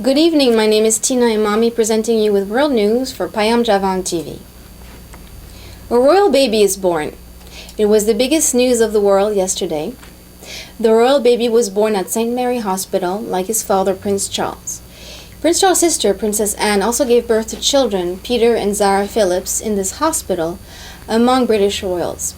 Good evening, my name is Tina Imami presenting you with world news for Piam Javan TV. A royal baby is born. It was the biggest news of the world yesterday. The royal baby was born at St. Mary Hospital, like his father, Prince Charles. Prince Charles' sister, Princess Anne, also gave birth to children, Peter and Zara Phillips, in this hospital, among British royals.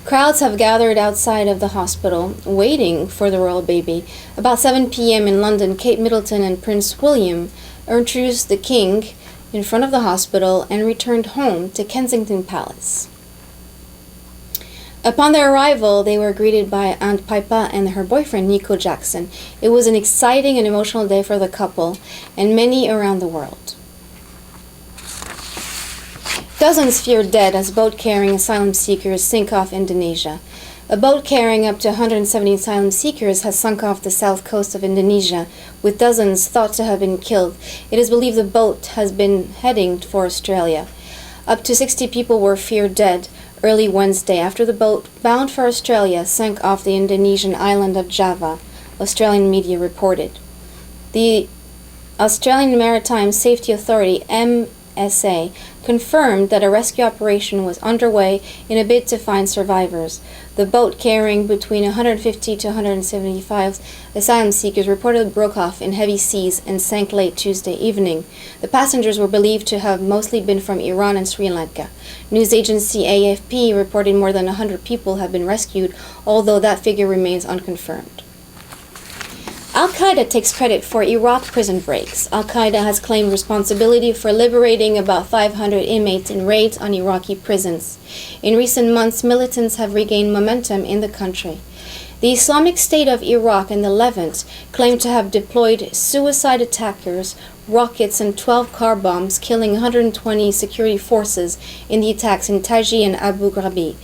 Crowds have gathered outside of the hospital, waiting for the royal baby. About 7 p.m. in London, Kate Middleton and Prince William introduced the king in front of the hospital and returned home to Kensington Palace. Upon their arrival, they were greeted by Aunt Pipa and her boyfriend, Nico Jackson. It was an exciting and emotional day for the couple and many around the world. Dozens fear dead as boat carrying asylum seekers sink off Indonesia. A boat carrying up to 170 asylum seekers has sunk off the south coast of Indonesia, with dozens thought to have been killed. It is believed the boat has been heading for Australia. Up to 60 people were feared dead early Wednesday after the boat bound for Australia sank off the Indonesian island of Java, Australian media reported. The Australian Maritime Safety Authority, MSA, confirmed that a rescue operation was underway in a bid to find survivors. The boat carrying between 150 to 175 asylum seekers reportedly broke off in heavy seas and sank late Tuesday evening. The passengers were believed to have mostly been from Iran and Sri Lanka. News agency AFP reported more than 100 people have been rescued, although that figure remains unconfirmed. Al-Qaeda takes credit for Iraq prison breaks. Al-Qaeda has claimed responsibility for liberating about 500 inmates in raids on Iraqi prisons. In recent months, militants have regained momentum in the country. The Islamic State of Iraq and the Levant claim to have deployed suicide attackers, rockets, and 12 car bombs, killing 120 security forces in the attacks in Taji and Abu Ghraib.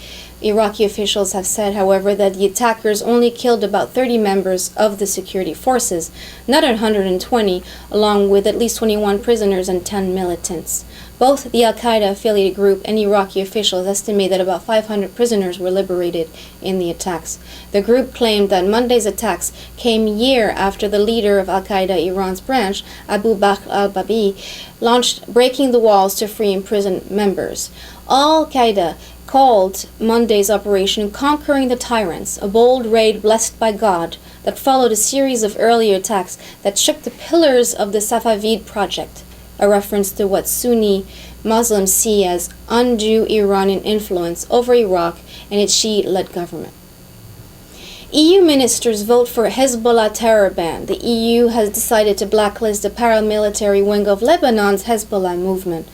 Iraqi officials have said, however, that the attackers only killed about 30 members of the security forces, not 120, along with at least 21 prisoners and 10 militants. Both the Al-Qaeda affiliated group and Iraqi officials estimate that about 500 prisoners were liberated in the attacks. The group claimed that Monday's attacks came a year after the leader of Al-Qaeda Iran's branch, Abu Bakr al-Babi, launched Breaking the Walls to free imprisoned members. Al-Qaeda called Monday's operation Conquering the Tyrants, a bold raid blessed by God that followed a series of earlier attacks that shook the pillars of the Safavid project, a reference to what Sunni Muslims see as undue Iranian influence over Iraq and its Shiite-led government. EU ministers vote for Hezbollah terror ban. The EU has decided to blacklist the paramilitary wing of Lebanon's Hezbollah movement.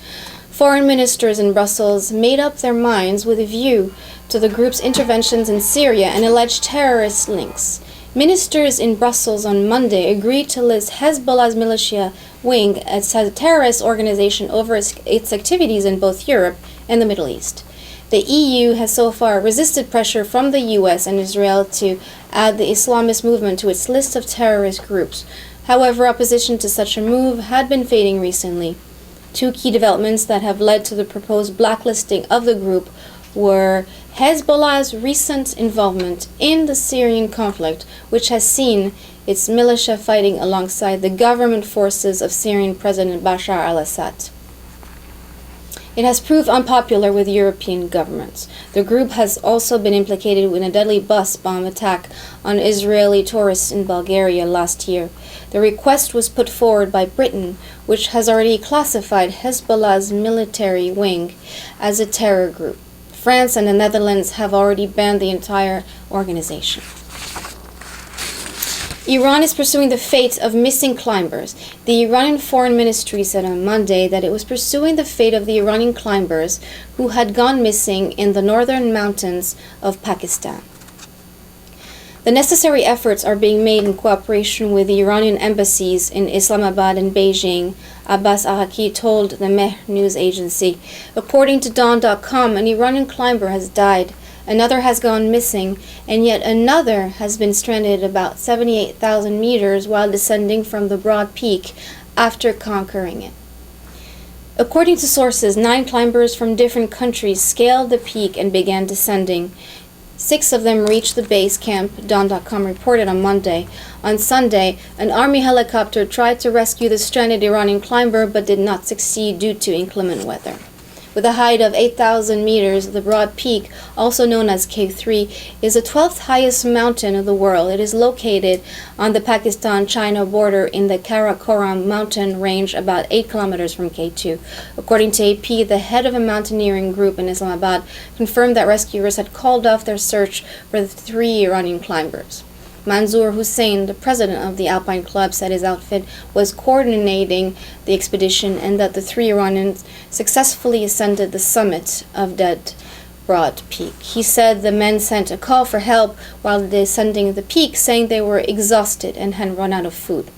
Foreign ministers in Brussels made up their minds with a view to the group's interventions in Syria and alleged terrorist links. Ministers in Brussels on Monday agreed to list Hezbollah's militia wing as a terrorist organization over its activities in both Europe and the Middle East. The EU has so far resisted pressure from the US and Israel to add the Islamist movement to its list of terrorist groups. However, opposition to such a move had been fading recently. Two key developments that have led to the proposed blacklisting of the group were Hezbollah's recent involvement in the Syrian conflict, which has seen its militia fighting alongside the government forces of Syrian President Bashar al-Assad. It has proved unpopular with European governments. The group has also been implicated in a deadly bus bomb attack on Israeli tourists in Bulgaria last year. The request was put forward by Britain, which has already classified Hezbollah's military wing as a terror group. France and the Netherlands have already banned the entire organization. Iran is pursuing the fate of missing climbers. The Iranian Foreign Ministry said on Monday that it was pursuing the fate of the Iranian climbers who had gone missing in the northern mountains of Pakistan. The necessary efforts are being made in cooperation with the Iranian embassies in Islamabad and Beijing, Abbas Araki told the Mehr news agency. According to Dawn.com, an Iranian climber has died, another has gone missing, and yet another has been stranded about 78,000 meters while descending from the broad peak after conquering it. According to sources, 9 climbers from different countries scaled the peak and began descending. 6 of them reached the base camp, Dawn.com reported on Monday. On Sunday, an army helicopter tried to rescue the stranded Iranian climber but did not succeed due to inclement weather. With a height of 8,000 meters, the broad peak, also known as K3, is the 12th highest mountain of the world. It is located on the Pakistan-China border in the Karakoram mountain range about 8 kilometers from K2. According to AP, the head of a mountaineering group in Islamabad confirmed that rescuers had called off their search for the 3 Iranian climbers. Manzoor Hussain, the president of the Alpine Club, said his outfit was coordinating the expedition and that the 3 Iranians successfully ascended the summit of that broad peak. He said the men sent a call for help while descending the peak, saying they were exhausted and had run out of food.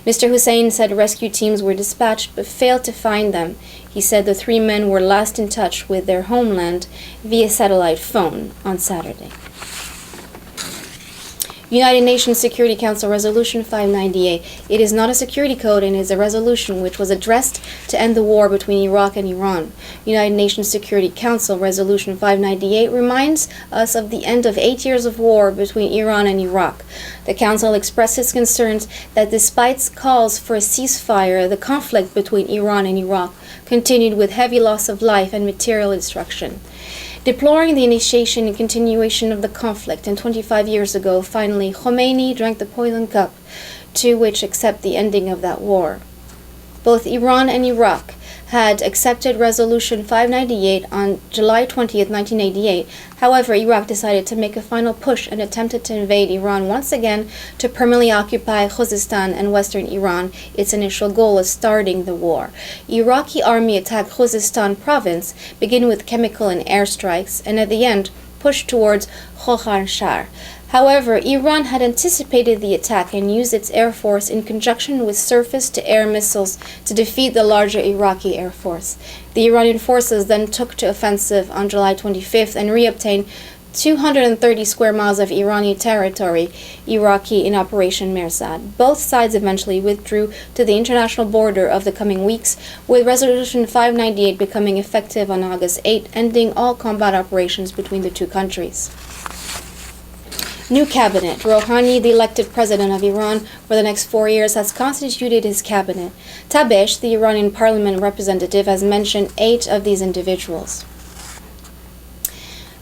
Mr. Hussain said rescue teams were dispatched but failed to find them. He said the 3 men were last in touch with their homeland via satellite phone on Saturday. United Nations Security Council Resolution 598. It is not a security code and is a resolution which was addressed to end the war between Iraq and Iran. United Nations Security Council Resolution 598 reminds us of the end of 8 years of war between Iran and Iraq. The Council expresses concerns that despite calls for a ceasefire, the conflict between Iran and Iraq continued with heavy loss of life and material destruction. Deploring the initiation and continuation of the conflict, and 25 years ago, finally, Khomeini drank the poison cup to which accept the ending of that war. Both Iran and Iraq had accepted Resolution 598 on July 20th, 1988. However, Iraq decided to make a final push and attempted to invade Iran once again to permanently occupy Khuzestan and western Iran, its initial goal of starting the war. Iraqi army attacked Khuzestan province, beginning with chemical and air strikes, and at the end pushed towards Khorasan. However, Iran had anticipated the attack and used its air force in conjunction with surface-to-air missiles to defeat the larger Iraqi air force. The Iranian forces then took to offensive on July 25th and reobtained 230 square miles of Iranian territory, Iraqi in Operation Mersad. Both sides eventually withdrew to the international border of the coming weeks, with Resolution 598 becoming effective on August 8, ending all combat operations between the two countries. New cabinet. Rouhani, the elected president of Iran for the next 4 years, has constituted his cabinet. Tabesh, the Iranian parliament representative, has mentioned 8 of these individuals.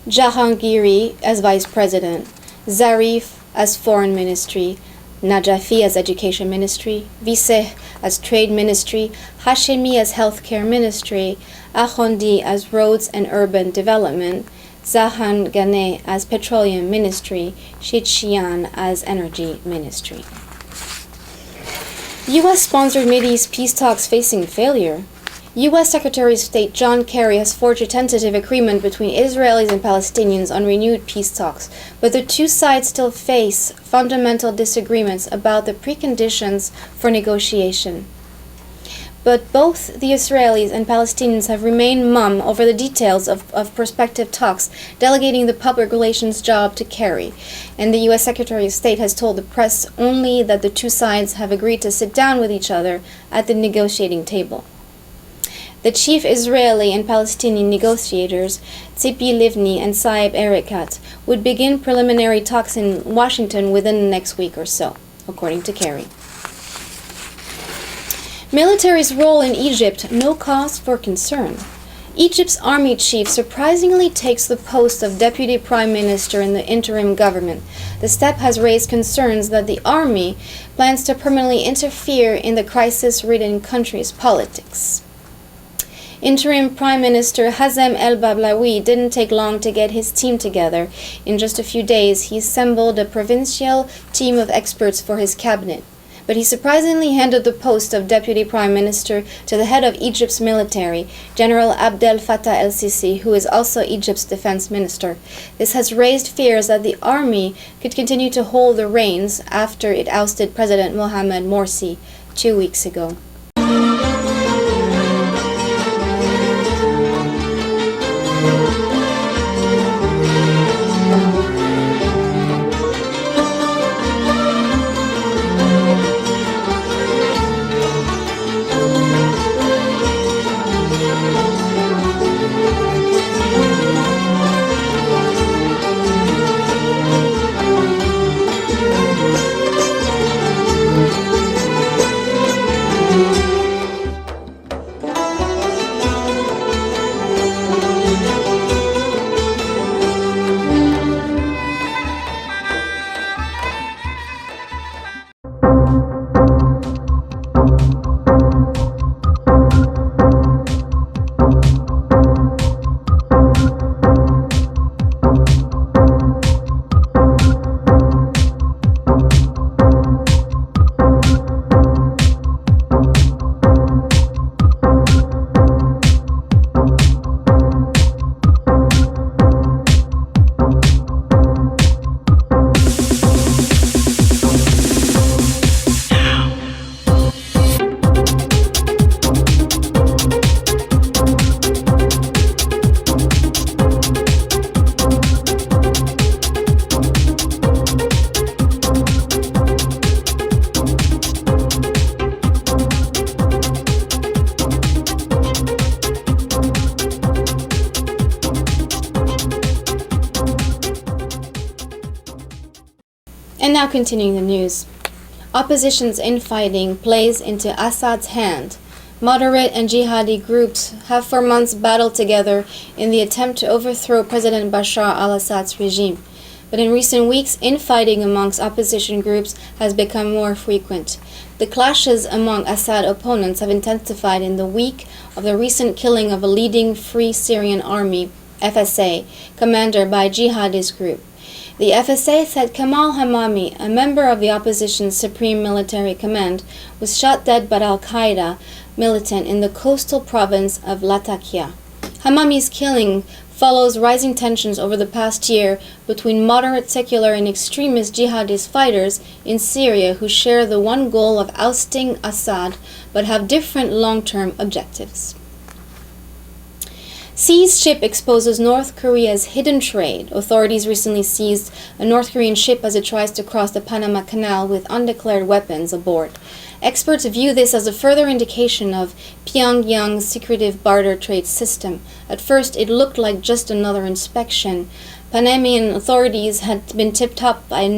Jahangiri as vice president, Zarif as foreign ministry, Najafi as education ministry, Viseh as trade ministry, Hashemi as healthcare ministry, Akhondi as roads and urban development, Zahan Ghaneh as Petroleum Ministry, Shichian as Energy Ministry. U.S.-sponsored Mideast peace talks facing failure. U.S. Secretary of State John Kerry has forged a tentative agreement between Israelis and Palestinians on renewed peace talks, but the two sides still face fundamental disagreements about the preconditions for negotiation. But both the Israelis and Palestinians have remained mum over the details of prospective talks, delegating the public relations job to Kerry. And the U.S. Secretary of State has told the press only that the two sides have agreed to sit down with each other at the negotiating table. The chief Israeli and Palestinian negotiators, Tzipi Livni and Saeb Erekat, would begin preliminary talks in Washington within the next week or so, according to Kerry. Military's role in Egypt, no cause for concern. Egypt's army chief surprisingly takes the post of deputy prime minister in the interim government. The step has raised concerns that the army plans to permanently interfere in the crisis-ridden country's politics. Interim Prime Minister Hazem El-Bablawi didn't take long to get his team together. In just a few days, he assembled a provincial team of experts for his cabinet. But he surprisingly handed the post of Deputy Prime Minister to the head of Egypt's military, General Abdel Fattah el-Sisi, who is also Egypt's defense minister. This has raised fears that the army could continue to hold the reins after it ousted President Mohamed Morsi 2 weeks ago. now continuing the news. Opposition's infighting plays into Assad's hand. Moderate and jihadi groups have for months battled together in the attempt to overthrow President Bashar al-Assad's regime. But in recent weeks, infighting amongst opposition groups has become more frequent. The clashes among Assad opponents have intensified in the wake of the recent killing of a leading Free Syrian Army, FSA, commander by a jihadist group. The FSA said Kamal Hamami, a member of the opposition's Supreme Military Command, was shot dead by Al-Qaeda militant in the coastal province of Latakia. Hamami's killing follows rising tensions over the past year between moderate secular and extremist jihadist fighters in Syria who share the one goal of ousting Assad but have different long-term objectives. Seized ship exposes North Korea's hidden trade. Authorities recently seized a North Korean ship as it tries to cross the Panama Canal with undeclared weapons aboard. Experts view this as a further indication of Pyongyang's secretive barter trade system. At first, it looked like just another inspection. Panamanian authorities had been tipped up by a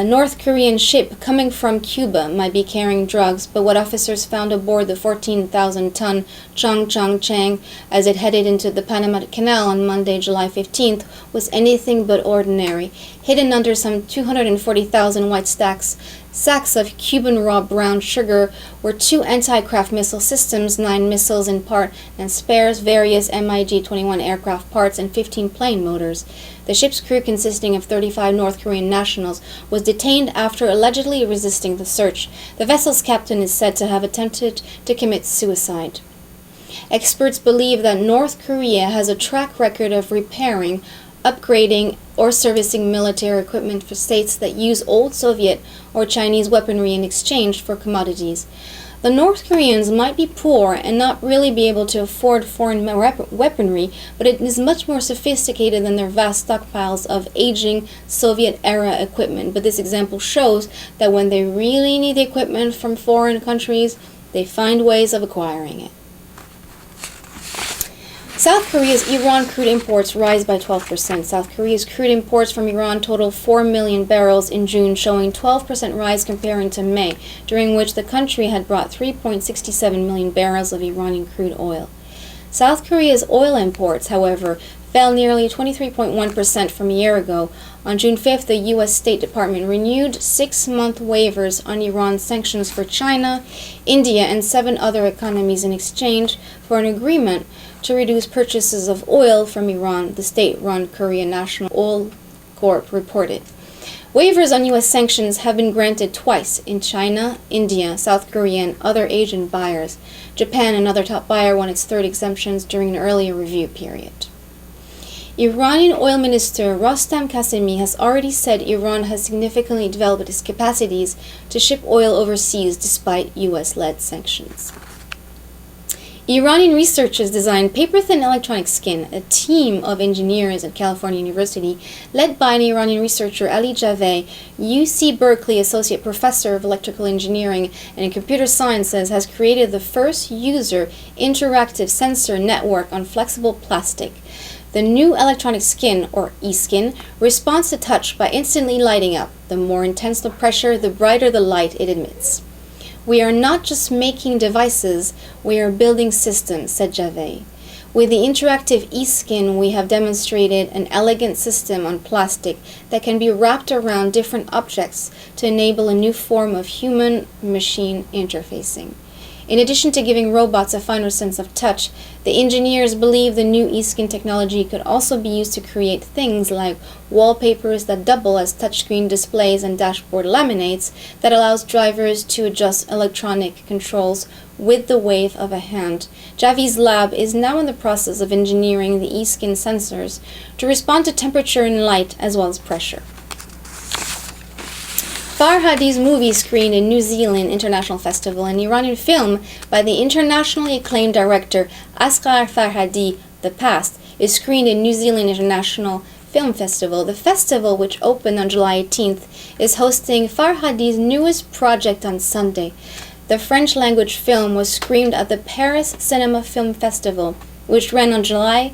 North Korean ship coming from Cuba might be carrying drugs, but what officers found aboard the 14,000-ton Chang as it headed into the Panama Canal on Monday, July 15th, was anything but ordinary. Hidden under some 240,000 white sacks of Cuban raw brown sugar were 2 anti-craft missile systems, 9 missiles in part and spares, various MiG-21 aircraft parts, and 15 plane motors. The ship's crew, consisting of 35 North Korean nationals, was detained after allegedly resisting the search. The vessel's captain is said to have attempted to commit suicide. Experts believe that North Korea has a track record of repairing, upgrading, or servicing military equipment for states that use old Soviet or Chinese weaponry in exchange for commodities. The North Koreans might be poor and not really be able to afford foreign weaponry, but it is much more sophisticated than their vast stockpiles of aging Soviet-era equipment. But this example shows that when they really need the equipment from foreign countries, they find ways of acquiring it. South Korea's Iran crude imports rise by 12%. South Korea's crude imports from Iran total 4 million barrels in June, showing 12% rise comparing to May, during which the country had brought 3.67 million barrels of Iranian crude oil. South Korea's oil imports, however, fell nearly 23.1% from a year ago. On June 5th, the U.S. State Department renewed 6-month waivers on Iran's sanctions for China, India, and 7 other economies in exchange for an agreement to reduce purchases of oil from Iran, the state-run Korean National Oil Corp reported. Waivers on U.S. sanctions have been granted twice in China, India, South Korea, and other Asian buyers. Japan, another top buyer, won its 3rd exemptions during an earlier review period. Iranian Oil Minister Rostam Qasemi has already said Iran has significantly developed its capacities to ship oil overseas despite U.S.-led sanctions. Iranian researchers designed paper-thin electronic skin. A team of engineers at California University, led by an Iranian researcher Ali Javeh, UC Berkeley Associate Professor of Electrical Engineering and Computer Sciences, has created the first user interactive sensor network on flexible plastic. The new electronic skin, or e-skin, responds to touch by instantly lighting up. The more intense the pressure, the brighter the light it emits. "We are not just making devices, we are building systems," said Javeh. With the interactive e-skin, we have demonstrated an elegant system on plastic that can be wrapped around different objects to enable a new form of human-machine interfacing. In addition to giving robots a finer sense of touch, the engineers believe the new e-skin technology could also be used to create things like wallpapers that double as touchscreen displays and dashboard laminates that allows drivers to adjust electronic controls with the wave of a hand. Javeh's lab is now in the process of engineering the e-skin sensors to respond to temperature and light as well as pressure. Farhadi's movie screened in New Zealand International Festival. An Iranian film by the internationally acclaimed director Asghar Farhadi, The Past, is screened in New Zealand International Film Festival. The festival, which opened on July 18th, is hosting Farhadi's newest project on Sunday. The French-language film was screened at the Paris Cinema Film Festival, which ran on July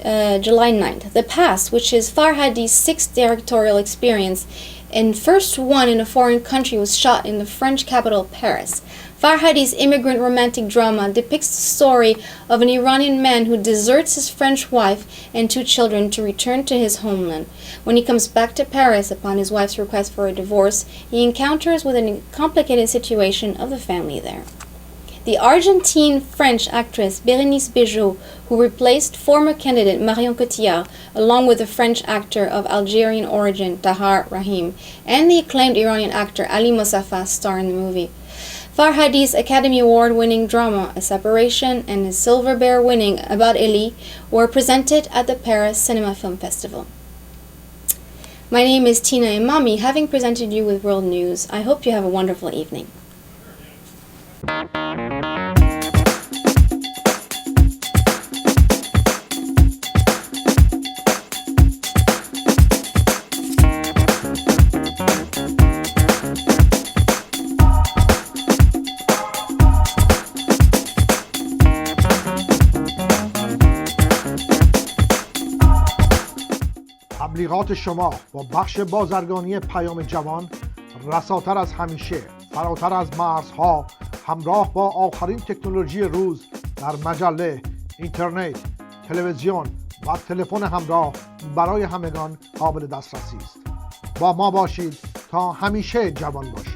9th. The Past, which is Farhadi's 6th directorial experience, and first one in a foreign country was shot in the French capital, Paris. Farhadi's immigrant romantic drama depicts the story of an Iranian man who deserts his French wife and 2 children to return to his homeland. When he comes back to Paris upon his wife's request for a divorce, he encounters with a complicated situation of the family there. The Argentine-French actress Bérénice Bejo, who replaced former candidate Marion Cotillard, along with the French actor of Algerian origin Tahar Rahim, and the acclaimed Iranian actor Ali Mosaffegh star in the movie. Farhadi's Academy Award-winning drama, A Separation, and his Silver Bear-winning About Eli were presented at the Paris Cinema Film Festival. My name is Tina Imami, having presented you with World News. I hope you have a wonderful evening. تبلیغات شما با بخش بازرگانی پیام جوان رساتر از همیشه، فراتر از مرزها، همراه با آخرین تکنولوژی روز در مجله، اینترنت، تلویزیون و تلفن همراه برای همگان قابل دسترسی است. با ما باشید تا همیشه جوان باشید.